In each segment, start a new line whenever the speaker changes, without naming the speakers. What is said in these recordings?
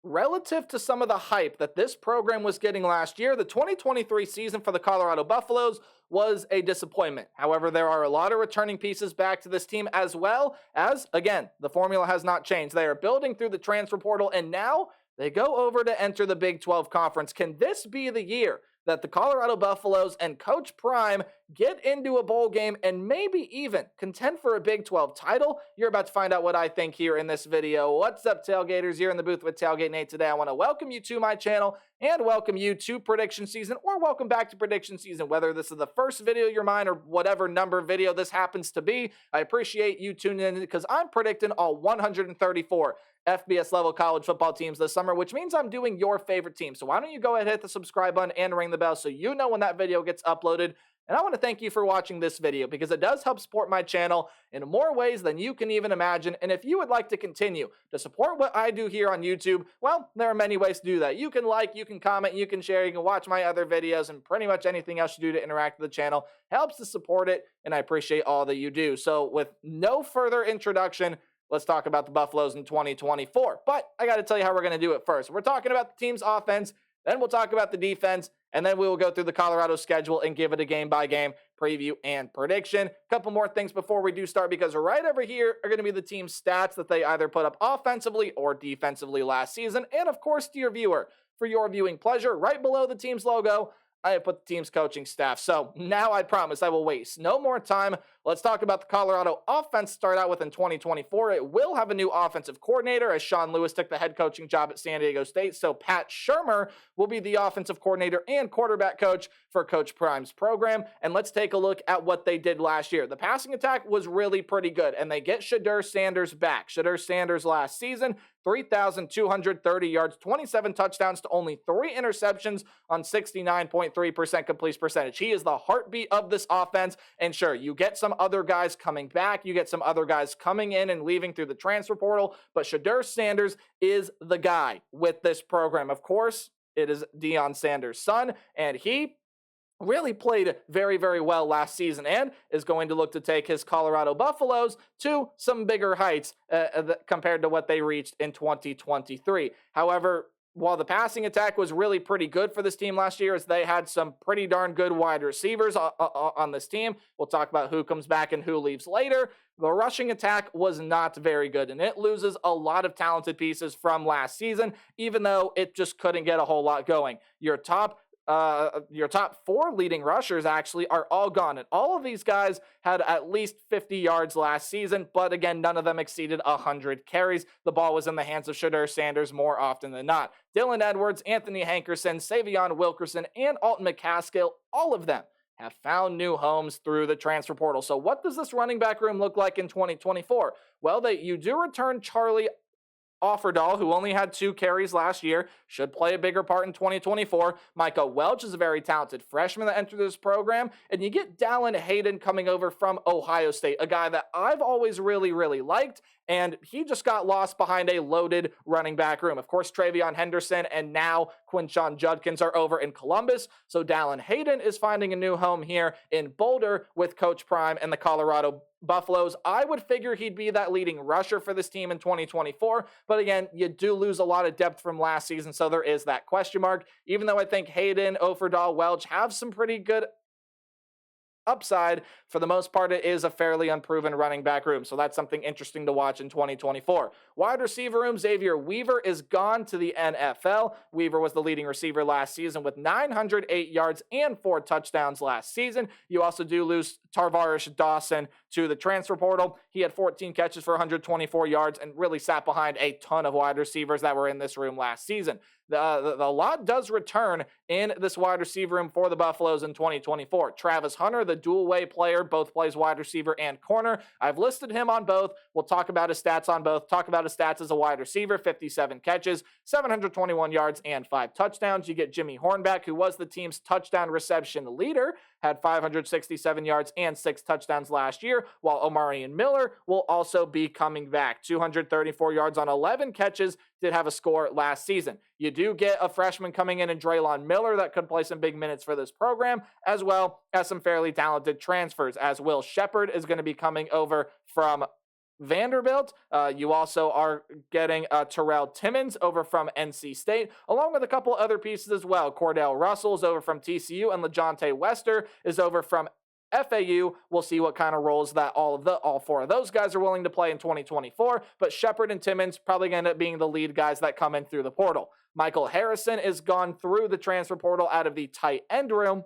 Relative to some of the hype that this program was getting last year, the 2023 season for the Colorado Buffaloes was a disappointment. However, there are a lot of returning pieces back to this team, as well as, again, the formula has not changed. They are building through the transfer portal, and now they go over to enter the Big 12 Conference. Can this be the year that the Colorado Buffaloes and Coach Prime get into a bowl game and maybe even contend for a Big 12 title? You're about to find out what I think here in this video. What's up, Tailgaters? You're in the booth with Tailgate Nate today. I want to welcome you to my channel and welcome you to prediction season, or welcome back to prediction season, whether this is the first video you're mine or whatever number video this happens to be. I appreciate you tuning in because I'm predicting all 134 FBS level college football teams this summer, which means I'm doing your favorite team. So why don't you go ahead and hit the subscribe button and ring the bell so you know when that video gets uploaded. And I want to thank you for watching this video because it does help support my channel in more ways than you can even imagine. And if you would like to continue to support what I do here on YouTube, well, there are many ways to do that. You can like, you can comment, you can share, you can watch my other videos, and pretty much anything else you do to interact with the channel helps to support it, and I appreciate all that you do. So with no further introduction, let's talk about the Buffaloes in 2024. But I got to tell you how we're going to do it first. We're talking about the team's offense, then we'll talk about the defense, and then we will go through the Colorado schedule and give it a game-by-game preview and prediction. A couple more things before we do start, because right over here are going to be the team's stats that they either put up offensively or defensively last season. And of course, to your viewer, for your viewing pleasure, right below the team's logo, I have put the team's coaching staff. So now I promise I will waste no more time. Let's talk about the Colorado offense to start out with in 2024. It will have a new offensive coordinator as Sean Lewis took the head coaching job at San Diego State. So Pat Shurmur will be the offensive coordinator and quarterback coach for Coach Prime's program. And let's take a look at what they did last year. The passing attack was really pretty good, and they get Shedeur Sanders back. Shedeur Sanders last season, 3,230 yards, 27 touchdowns to only 3 interceptions on 69.3% completion percentage. He is the heartbeat of this offense. And sure, you get some other guys coming back. You get some other guys coming in and leaving through the transfer portal. But Shedeur Sanders is the guy with this program. Of course, it is Deion Sanders' son, and he really played very, very well last season and is going to look to take his Colorado Buffaloes to some bigger heights compared to what they reached in 2023. However, while the passing attack was really pretty good for this team last year, as they had some pretty darn good wide receivers on this team. We'll talk about who comes back and who leaves later. The rushing attack was not very good, and it loses a lot of talented pieces from last season, even though it just couldn't get a whole lot going. Your top 4 leading rushers actually are all gone. And all of these guys had at least 50 yards last season, but again, none of them exceeded 100 carries. The ball was in the hands of Shedeur Sanders more often than not. Dylan Edwards, Anthony Hankerson, Savion Wilkerson, and Alton McCaskill, all of them have found new homes through the transfer portal. So what does this running back room look like in 2024? Well, you do return Charlie Offerdahl, who only had 2 carries last year, should play a bigger part in 2024. Micah Welch is a very talented freshman that entered this program. And you get Dallan Hayden coming over from Ohio State, a guy that I've always really, really liked. And he just got lost behind a loaded running back room. Of course, Travion Henderson and now Quinshon Judkins are over in Columbus. So Dallan Hayden is finding a new home here in Boulder with Coach Prime and the Colorado Buffaloes. I would figure he'd be that leading rusher for this team in 2024. But again, you do lose a lot of depth from last season, so there is that question mark. Even though I think Hayden, Offerdahl, Welch have some pretty good upside, for the most part, it is a fairly unproven running back room. So that's something interesting to watch in 2024. Wide receiver room, Xavier Weaver is gone to the NFL. Weaver was the leading receiver last season with 908 yards and 4 touchdowns last season. You also do lose Tarvarish Dawson to the transfer portal. He had 14 catches for 124 yards and really sat behind a ton of wide receivers that were in this room last season. The lot does return in this wide receiver room for the Buffaloes in 2024. Travis Hunter, the dual-way player, both plays wide receiver and corner. I've listed him on both. We'll talk about his stats on both. Talk about his stats as a wide receiver: 57 catches, 721 yards, and 5 touchdowns. You get Jimmy Hornback, who was the team's touchdown reception leader, had 567 yards and 6 touchdowns last year, while Omarion Miller will also be coming back. 234 yards on 11 catches, did have a score last season. You do get a freshman coming in Draylon Miller that could play some big minutes for this program, as well as some fairly talented transfers, as Will Shepard is going to be coming over from Vanderbilt. You also are getting Terrell Timmons over from NC State, along with a couple other pieces as well. Cordell Russell is over from TCU, and LaJohntay Wester is over from FAU. We'll see what kind of roles that all four of those guys are willing to play in 2024, but Shepard and Timmons probably going to end up being the lead guys that come in through the portal. Michael Harrison is gone through the transfer portal out of the tight end room.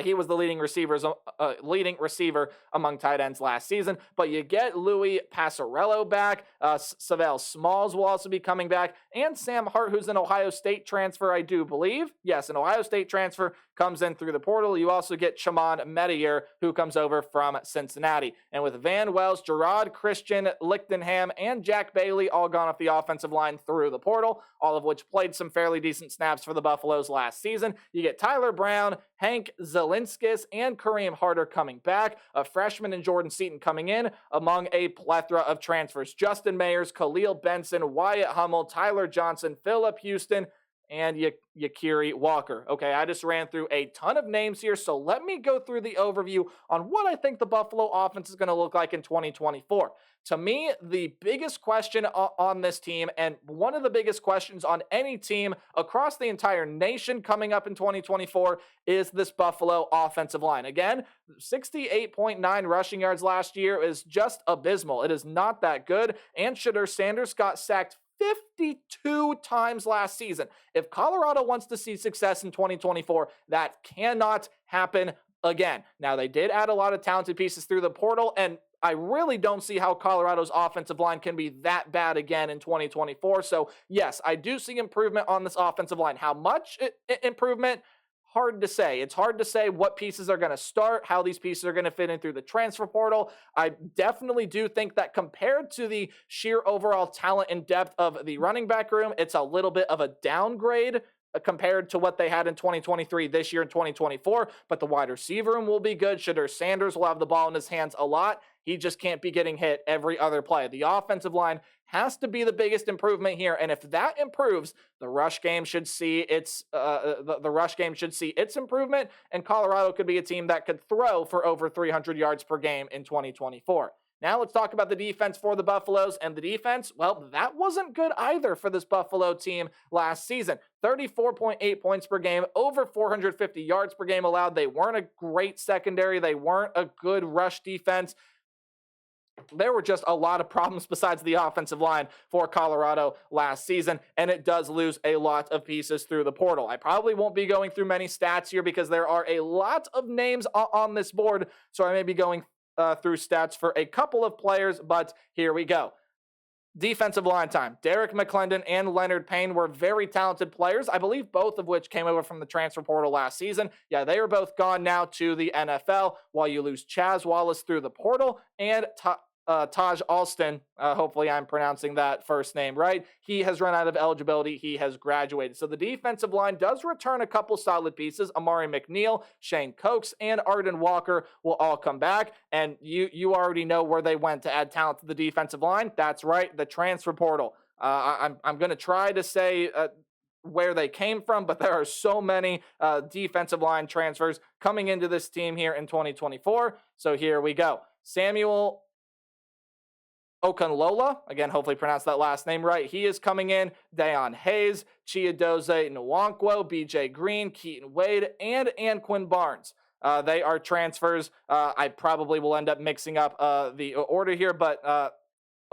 He was the leading receiver among tight ends last season. But you get Louis Passarello back. Savell Smalls will also be coming back. And Sam Hart, who's an Ohio State transfer, I do believe. Yes, an Ohio State transfer comes in through the portal. You also get Chamon Medier, who comes over from Cincinnati. And with Van Wells, Gerard Christian, Lichtenham, and Jack Bailey all gone off the offensive line through the portal, all of which played some fairly decent snaps for the Buffaloes last season. You get Tyler Brown, Hank Zelinskis, and Kareem Harder coming back, a freshman and Jordan Seaton coming in, among a plethora of transfers. Justin Mayers, Khalil Benson, Wyatt Hummel, Tyler Johnson, Phillip Houston, and Yakiri Walker. Okay, I just ran through a ton of names here, so let me go through the overview on what I think the Buffalo offense is going to look like in 2024. To me, the biggest question on this team, and one of the biggest questions on any team across the entire nation coming up in 2024, is this Buffalo offensive line. Again, 68.9 rushing yards last year is just abysmal. It is not that good, and Shedeur Sanders got sacked 52 times last season. If Colorado wants to see success in 2024, that cannot happen again. Now, they did add a lot of talented pieces through the portal, and I really don't see how Colorado's offensive line can be that bad again in 2024. So, yes, I do see improvement on this offensive line. How much improvement? Hard to say. It's hard to say what pieces are going to start, how these pieces are going to fit in through the transfer portal. I definitely do think that compared to the sheer overall talent and depth of the running back room, it's a little bit of a downgrade compared to what they had in 2023 this year in 2024, but the wide receiver room will be good. Shedeur Sanders will have the ball in his hands a lot. He just can't be getting hit every other play. The offensive line has to be the biggest improvement here, and if that improves, the rush game should see its improvement, and Colorado could be a team that could throw for over 300 yards per game in 2024. Now let's talk about the defense for the Buffaloes, and the defense, well, that wasn't good either for this Buffalo team last season. 34.8 points per game, over 450 yards per game allowed. They weren't a great secondary. They weren't a good rush defense. There were just a lot of problems besides the offensive line for Colorado last season, and it does lose a lot of pieces through the portal. I probably won't be going through many stats here because there are a lot of names on this board, so I may be going through stats for a couple of players, but here we go. Defensive line time. Derek McClendon and Leonard Payne were very talented players, I believe both of which came over from the transfer portal last season. Yeah, they are both gone now to the NFL, while you lose Chaz Wallace through the portal and Taj Alston, hopefully I'm pronouncing that first name right. He has run out of eligibility. He has graduated. So the defensive line does return a couple solid pieces. Amari McNeil, Shane Cokes, and Arden Walker will all come back. And you already know where they went to add talent to the defensive line. That's right, the transfer portal. I'm going to try to say where they came from, but there are so many defensive line transfers coming into this team here in 2024. So here we go. Samuel Okunlola, again, hopefully pronounce that last name right. He is coming in. Dayon Hayes, Chiadoze Nwankwo, BJ Green, Keaton Wade, and Anquin Barnes. They are transfers. I probably will end up mixing up the order here, but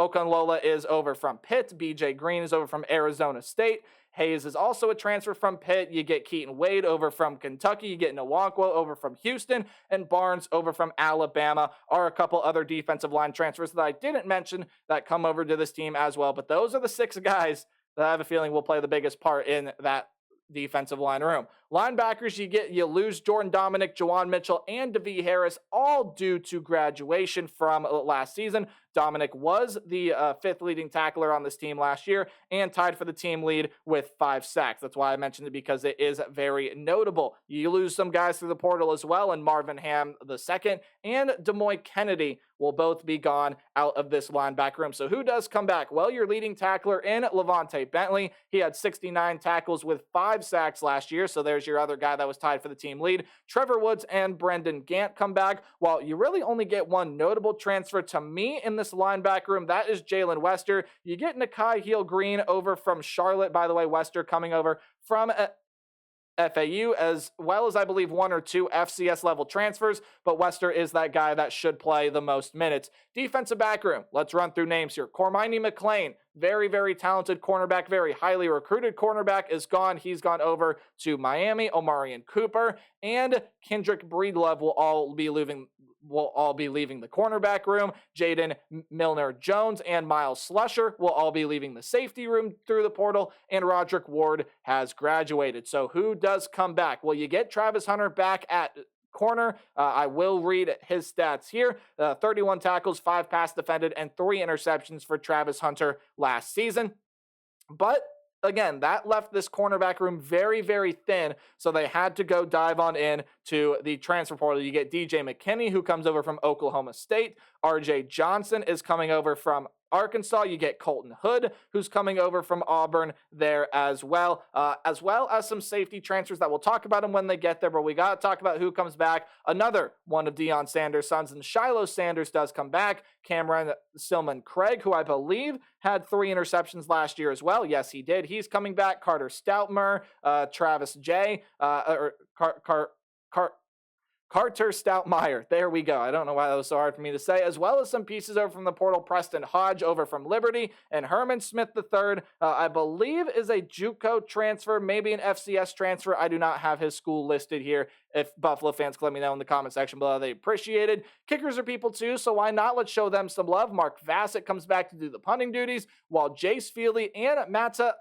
Okunlola is over from Pitt. BJ Green is over from Arizona State. Hayes is also a transfer from Pitt. You get Keaton Wade over from Kentucky. You get Nwankwo over from Houston. And Barnes over from Alabama are a couple other defensive line transfers that I didn't mention that come over to this team as well. But those are the 6 guys that I have a feeling will play the biggest part in that defensive line room. Linebackers, you lose Jordan Dominic, Juwan Mitchell, and DeVee Harris, all due to graduation from last season. Dominic was the 5th leading tackler on this team last year and tied for the team lead with 5 sacks. That's why I mentioned it, because it is very notable. You lose some guys through the portal as well, and Marvin Ham II and Demoy Kennedy will both be gone out of this linebacker room. So who does come back? Well, your leading tackler in Levante Bentley. He had 69 tackles with 5 sacks last year, so there's there's your other guy that was tied for the team lead. Trevor Woods and Brendan Gant come back. While you really only get one notable transfer to me in this linebacker room, that is Jalen Wester. You get Nakai Heel-Green over from Charlotte. By the way, Wester coming over from FAU, as well as I believe one or two FCS level transfers, but Wester is that guy that should play the most minutes. Defensive back room, let's run through names here. Cormini McLean, very, very talented cornerback, very highly recruited cornerback, is gone. He's gone over to Miami. Omarion Cooper and Kendrick Breedlove will all be leaving the cornerback room. Jaden Milner-Jones and Miles Slusher will all be leaving the safety room through the portal, and Roderick Ward has graduated. So who does come back? Well, you get Travis Hunter back at corner. I will read his stats here. 31 tackles, 5 pass defended, and 3 interceptions for Travis Hunter last season. But again, that left this cornerback room very, very thin, so they had to go dive on in to the transfer portal. You get DJ McKinney, who comes over from Oklahoma State. RJ Johnson is coming over from Arkansas. You get Colton Hood, who's coming over from Auburn there as well as some safety transfers that we'll talk about them when they get there, but we got to talk about who comes back. Another one of Deion Sanders' sons, and Shiloh Sanders does come back. Cameron Stillman Craig, who I believe had 3 interceptions last year as well. Yes, he did. He's coming back. Carter Stoutmer, Travis J, Carter Stoutmeyer. There we go. I don't know why that was so hard for me to say. As well as some pieces over from the portal. Preston Hodge over from Liberty, and Herman Smith III, I believe is a JUCO transfer, maybe an FCS transfer. I do not have his school listed here. If Buffalo fans can let me know in the comment section below, they appreciate it. Kickers are people too, so why not? Let's show them some love. Mark Vassett comes back to do the punting duties, while Jace Feely and Mata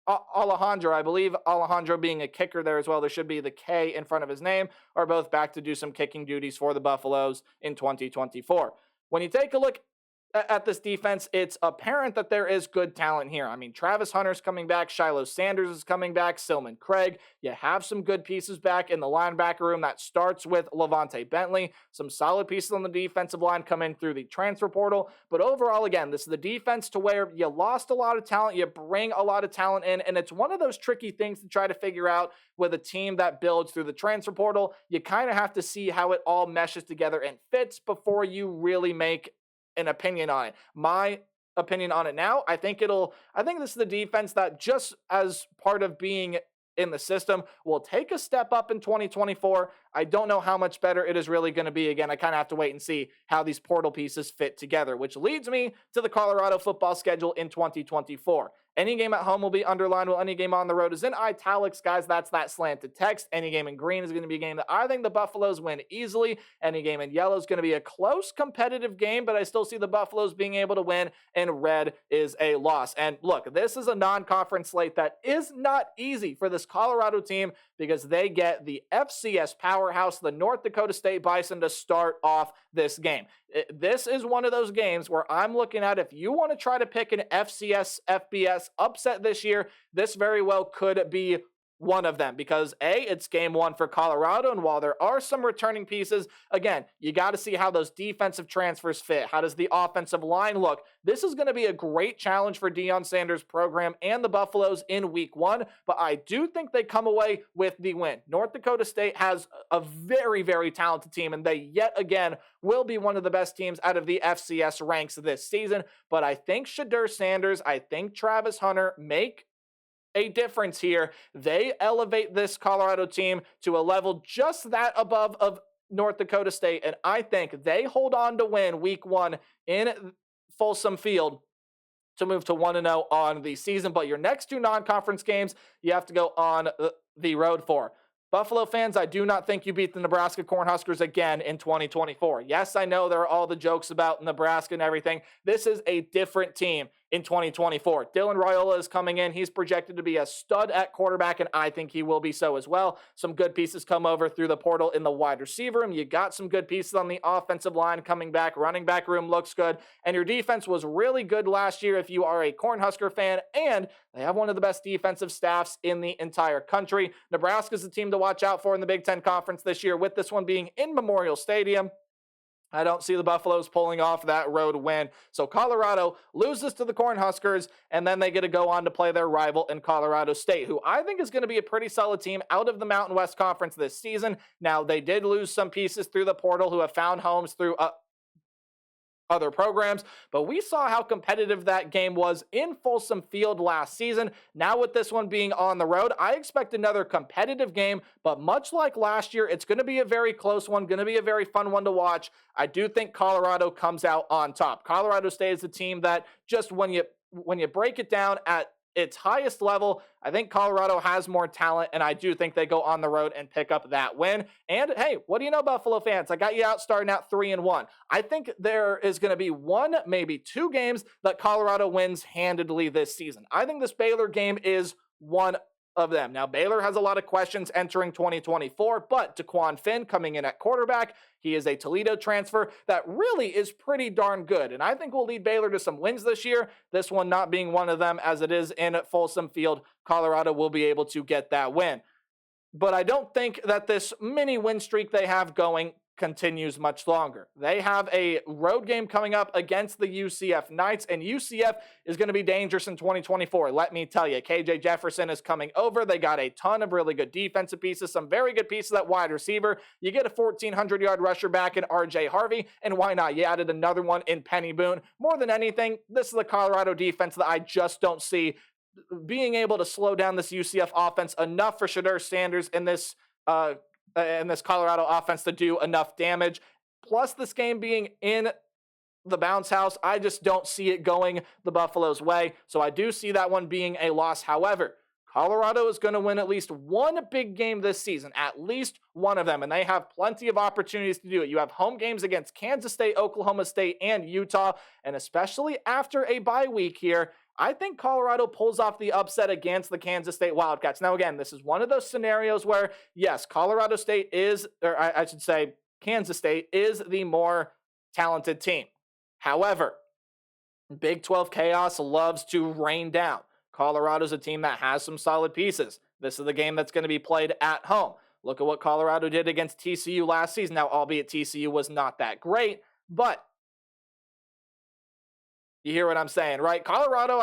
Alejandro, I believe Alejandro being a kicker there as well, there should be the K in front of his name, are both back to do some kicking duties for the Buffaloes in 2024. When you take a look at this defense, it's apparent that there is good talent here. I mean, Travis Hunter's coming back, Shiloh Sanders is coming back, Stillman Craig. You have some good pieces back in the linebacker room. That starts with Levante Bentley. Some solid pieces on the defensive line come in through the transfer portal. But overall, again, this is the defense to where you lost a lot of talent, you bring a lot of talent in, and it's one of those tricky things to try to figure out with a team that builds through the transfer portal. You kind of have to see how it all meshes together and fits before you really make an opinion on it. My opinion on it now, I think this is the defense that, just as part of being in the system, will take a step up in 2024. I don't know how much better it is really going to be. Again, I kind of have to wait and see how these portal pieces fit together, which leads me to the Colorado football schedule in 2024. Any game at home will be underlined, while any game on the road is in italics, guys. That's that slanted text. Any game in green is going to be a game that I think the Buffaloes win easily. Any game in yellow is going to be a close, competitive game, but I still see the Buffaloes being able to win, and red is a loss. And look, this is a non-conference slate that is not easy for this Colorado team, because they get the FCS powerhouse, the North Dakota State Bison, to start off this game. This is one of those games where I'm looking at, if you want to try to pick an FCS, FBS upset this year, this very well could be one of them, because it's game 1 for Colorado, and while there are some returning pieces, again, you got to see how those defensive transfers fit. How does the offensive line look? This is going to be a great challenge for Deion Sanders' program and the Buffaloes in week 1, but I do think they come away with the win. North Dakota State has a very, very talented team, and they yet again will be one of the best teams out of the FCS ranks this season, but I think Shedeur Sanders, I think Travis Hunter make a difference here. They elevate this Colorado team to a level just that above of North Dakota State, and I think they hold on to win week 1 in Folsom Field to move to 1-0 on the season. But your next 2 non-conference games, you have to go on the road for. Buffalo fans, I do not think you beat the Nebraska Cornhuskers again in 2024. Yes, I know there are all the jokes about Nebraska and everything. This is a different team in 2024. Dylan Raiola is coming in. He's projected to be a stud at quarterback, and I think he will be so as well. Some good pieces come over through the portal in the wide receiver room. You got some good pieces on the offensive line coming back. Running back room looks good, and your defense was really good last year if you are a Cornhusker fan, and they have one of the best defensive staffs in the entire country. Nebraska's the team to watch out for in the Big Ten Conference this year, with this one being in Memorial Stadium. I don't see the Buffaloes pulling off that road win. So Colorado loses to the Cornhuskers, and then they get to go on to play their rival in Colorado State, who I think is going to be a pretty solid team out of the Mountain West Conference this season. Now, they did lose some pieces through the portal who have found homes through other programs, but we saw how competitive that game was in Folsom Field last season. Now with this one being on the road, I expect another competitive game, but much like last year, it's going to be a very close one, going to be a very fun one to watch. I do think Colorado comes out on top. Colorado State is a team that just when you break it down at its highest level, I think Colorado has more talent, and I do think they go on the road and pick up that win. And hey, what do you know, Buffalo fans? I got you out starting out 3-1. I think there is going to be one, maybe two games that Colorado wins handedly this season. I think this Baylor game is one of them. Now, Baylor has a lot of questions entering 2024, but DeQuan Finn coming in at quarterback, he is a Toledo transfer that really is pretty darn good, and I think will lead Baylor to some wins this year, this one not being one of them as it is in Folsom Field. Colorado will be able to get that win. But I don't think that this mini win streak they have going continues much longer. They have a road game coming up against the UCF Knights, and UCF is going to be dangerous in 2024. Let me tell you, KJ Jefferson is coming over. They got a ton of really good defensive pieces, some very good pieces at wide receiver. You get a 1,400-yard rusher back in RJ Harvey, and why not? You added another one in Penny Boone. More than anything, this is the Colorado defense that I just don't see being able to slow down this UCF offense enough for Shedeur Sanders in this Colorado offense to do enough damage. Plus, this game being in the bounce house, I just don't see it going the Buffalo's way. So I do see that one being a loss. However, Colorado is going to win at least one big game this season, at least one of them, and they have plenty of opportunities to do it. You have home games against Kansas State, Oklahoma State, and Utah, and especially after a bye week here, I think Colorado pulls off the upset against the Kansas State Wildcats. Now, again, this is one of those scenarios where, yes, Colorado State is, or I should say Kansas State is the more talented team. However, Big 12 chaos loves to rain down. Colorado's a team that has some solid pieces. This is the game that's going to be played at home. Look at what Colorado did against TCU last season. Now, albeit TCU was not that great, but you hear what I'm saying, right? Colorado,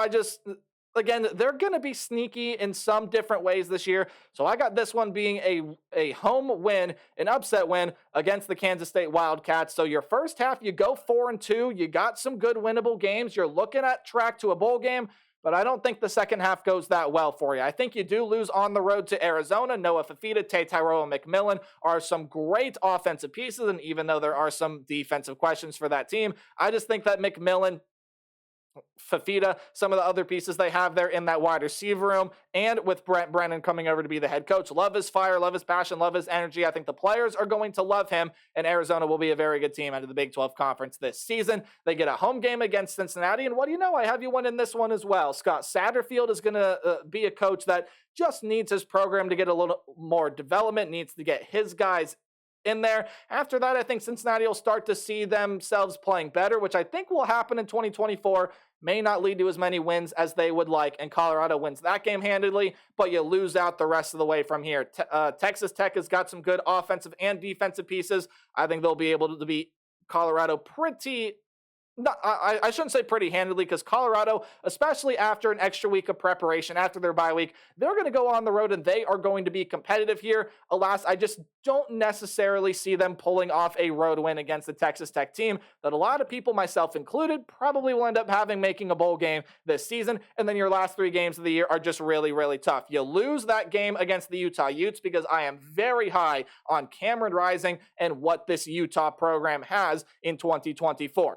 again, they're going to be sneaky in some different ways this year. So I got this one being a home win, an upset win against the Kansas State Wildcats. So your first half, you go 4-2. You got some good winnable games. You're looking at track to a bowl game, but I don't think the second half goes that well for you. I think you do lose on the road to Arizona. Noah Fafita, Tay Tyrell, and McMillan are some great offensive pieces, and even though there are some defensive questions for that team, I just think that McMillan, Fafita, some of the other pieces they have there in that wide receiver room, and with Brent Brennan coming over to be the head coach. Love his fire, love his passion, love his energy. I think the players are going to love him, and Arizona will be a very good team out of the Big 12 Conference this season. They get a home game against Cincinnati, and what do you know? I have you winning this one as well. Scott Satterfield is going to be a coach that just needs his program to get a little more development, needs to get his guys in there. After that, I think Cincinnati will start to see themselves playing better, which I think will happen in 2024. May not lead to as many wins as they would like, and Colorado wins that game handedly, but you lose out the rest of the way from here. Texas Tech has got some good offensive and defensive pieces. I think they'll be able to beat Colorado pretty... No, I shouldn't say pretty handedly, because Colorado, especially after an extra week of preparation, after their bye week, they're going to go on the road and they are going to be competitive here. Alas, I just don't necessarily see them pulling off a road win against the Texas Tech team that a lot of people, myself included, probably will end up making a bowl game this season. And then your last three games of the year are just really, really tough. You lose that game against the Utah Utes because I am very high on Cameron Rising and what this Utah program has in 2024.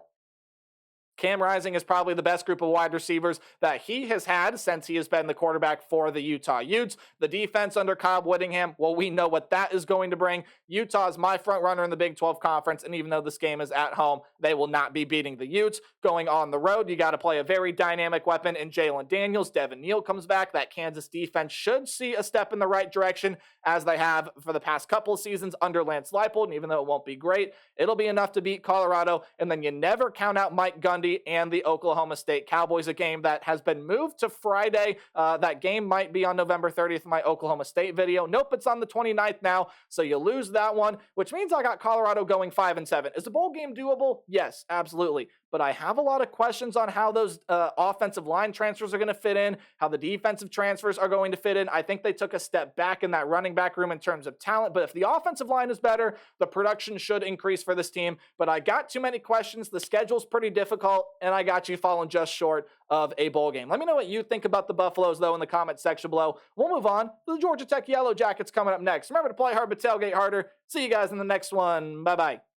Cam Rising is probably the best group of wide receivers that he has had since he has been the quarterback for the Utah Utes. The defense under Kyle Whittingham, well, we know what that is going to bring. Utah is my front runner in the Big 12 Conference, and even though this game is at home, they will not be beating the Utes. Going on the road, you got to play a very dynamic weapon in Jalen Daniels. Devin Neal comes back. That Kansas defense should see a step in the right direction, as they have for the past couple of seasons under Lance Leipold, and even though it won't be great, it'll be enough to beat Colorado. And then you never count out Mike Gundy Monday, and the Oklahoma State Cowboys, a game that has been moved to Friday. That game might be on November 30th in my Oklahoma State video. Nope, it's on the 29th now, so you lose that one, which means I got Colorado going 5-7. Is the bowl game doable? Yes, absolutely. But I have a lot of questions on how those offensive line transfers are going to fit in, how the defensive transfers are going to fit in. I think they took a step back in that running back room in terms of talent, but if the offensive line is better, the production should increase for this team. But I got too many questions. The schedule's pretty difficult, and I got you falling just short of a bowl game. Let me know what you think about the Buffaloes, though, in the comment section below. We'll move on to the Georgia Tech Yellow Jackets coming up next. Remember to play hard, but tailgate harder. See you guys in the next one. Bye-bye.